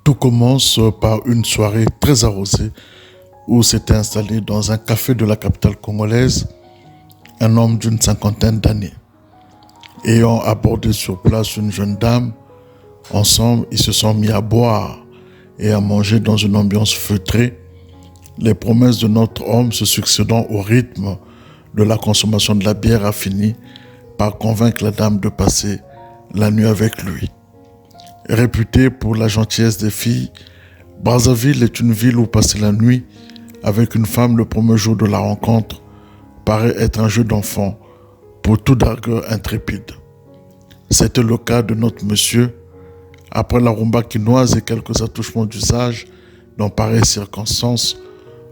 Tout commence par une soirée très arrosée où s'était installé dans un café de la capitale congolaise un homme d'une cinquantaine d'années. Ayant abordé sur place une jeune dame, ensemble ils se sont mis à boire et à manger dans une ambiance feutrée, les promesses de notre homme se succédant au rythme de la consommation de la bière a fini par convaincre la dame de passer la nuit avec lui. Réputée pour la gentillesse des filles, Brazzaville est une ville où passer la nuit avec une femme le premier jour de la rencontre paraît être un jeu d'enfant pour tout dragueur intrépide. C'était le cas de notre monsieur. Après la rumba quinoise et quelques attouchements d'usage dans pareilles circonstances,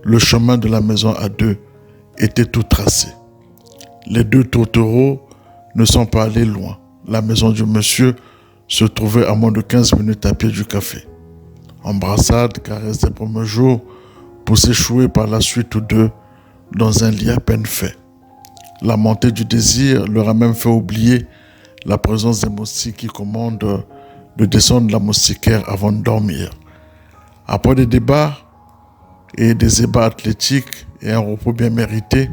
le chemin de la maison à deux était tout tracé. Les deux tourtereaux ne sont pas allés loin. La maison du monsieur se trouvait à moins de 15 minutes à pied du café. Embrassade, caresse des premiers jours, pour s'échouer par la suite tous deux dans un lit à peine fait. La montée du désir leur a même fait oublier la présence des moustiques qui commandent de descendre la moustiquaire avant de dormir. Après des débats et des ébats athlétiques et un repos bien mérité,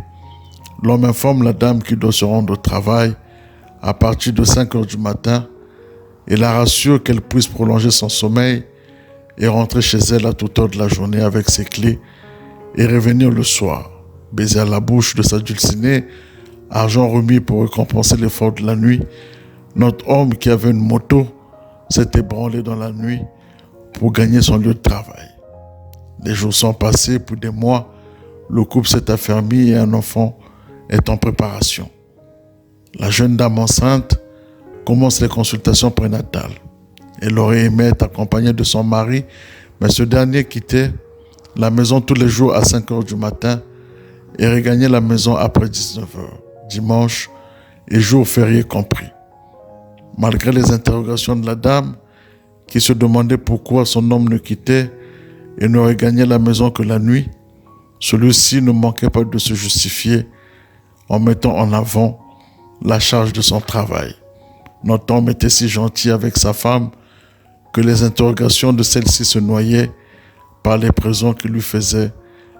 l'homme informe la dame qui doit se rendre au travail à partir de 5 heures du matin et la rassure qu'elle puisse prolonger son sommeil et rentrer chez elle à toute heure de la journée avec ses clés et revenir le soir, baiser à la bouche de sa dulcinée, argent remis pour récompenser l'effort de la nuit. Notre homme qui avait une moto s'est ébranlé dans la nuit pour gagner son lieu de travail. Les jours sont passés, pour des mois, le couple s'est affermi et un enfant est en préparation. La jeune dame enceinte commence les consultations prénatales. Elle aurait aimé être accompagnée de son mari, mais ce dernier quittait la maison tous les jours à 5 heures du matin et regagnait la maison après 19 heures, dimanche et jour férié compris. Malgré les interrogations de la dame, qui se demandait pourquoi son homme ne quittait et ne regagnait la maison que la nuit, celui-ci ne manquait pas de se justifier en mettant en avant la charge de son travail. Notre homme était si gentil avec sa femme que les interrogations de celle-ci se noyaient par les présents qu'il lui faisait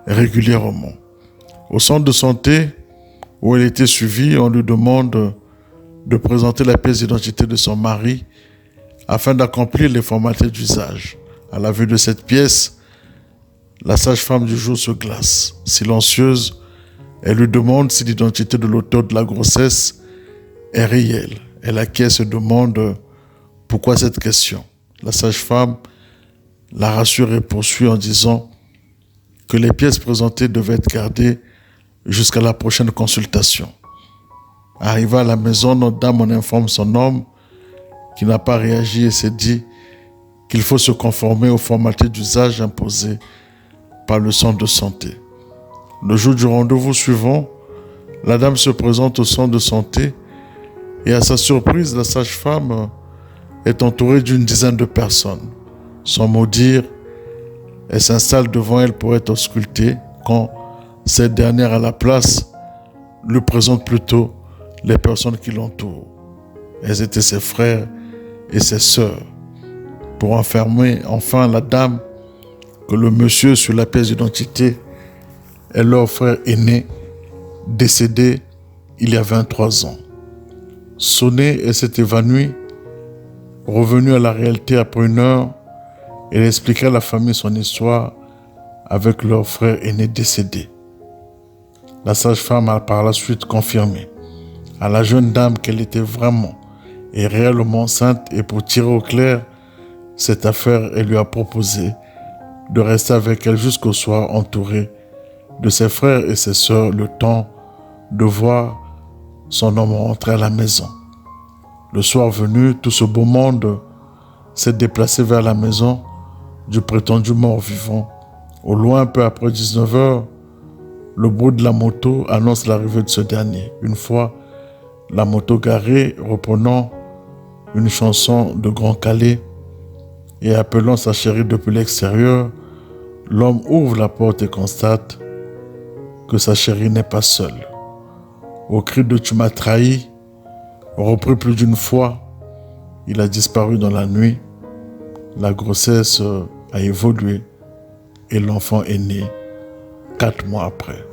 régulièrement. Au centre de santé où elle était suivie, on lui demande de présenter la pièce d'identité de son mari afin d'accomplir les formalités d'usage. À la vue de cette pièce, la sage-femme du jour se glace. Silencieuse, elle lui demande si l'identité de l'auteur de la grossesse est réelle. Elle acquiesce et demande pourquoi cette question. La sage-femme la rassure et poursuit en disant que les pièces présentées devaient être gardées jusqu'à la prochaine consultation. Arrivée à la maison, notre dame en informe son homme qui n'a pas réagi et s'est dit qu'il faut se conformer aux formalités d'usage imposées par le centre de santé. Le jour du rendez-vous suivant, la dame se présente au centre de santé et à sa surprise, la sage-femme est entourée d'une dizaine de personnes. Sans mot dire, elle s'installe devant elle pour être auscultée quand cette dernière à la place lui présente plutôt les personnes qui l'entourent. Elles étaient ses frères et ses sœurs. Pour enfermer enfin la dame que le monsieur sur la pièce d'identité est leur frère aîné, décédé il y a 23 ans. Sonnée, elle s'est évanouie. Revenue à la réalité après une heure, elle expliquait à la famille son histoire avec leur frère aîné décédé. La sage-femme a par la suite confirmé à la jeune dame qu'elle était vraiment et réellement enceinte et pour tirer au clair cette affaire, elle lui a proposé de rester avec elle jusqu'au soir entourée de ses frères et ses sœurs le temps de voir son homme rentrer à la maison. Le soir venu, tout ce beau monde s'est déplacé vers la maison du prétendu mort-vivant. Au loin, peu après 19 heures, le bruit de la moto annonce l'arrivée de ce dernier. Une fois la moto garée, reprenant une chanson de Grand Calais et appelant sa chérie depuis l'extérieur, l'homme ouvre la porte et constate que sa chérie n'est pas seule. Au cri de « tu m'as trahi », repris plus d'une fois, il a disparu dans la nuit La grossesse a évolué et l'enfant est né 4 mois après.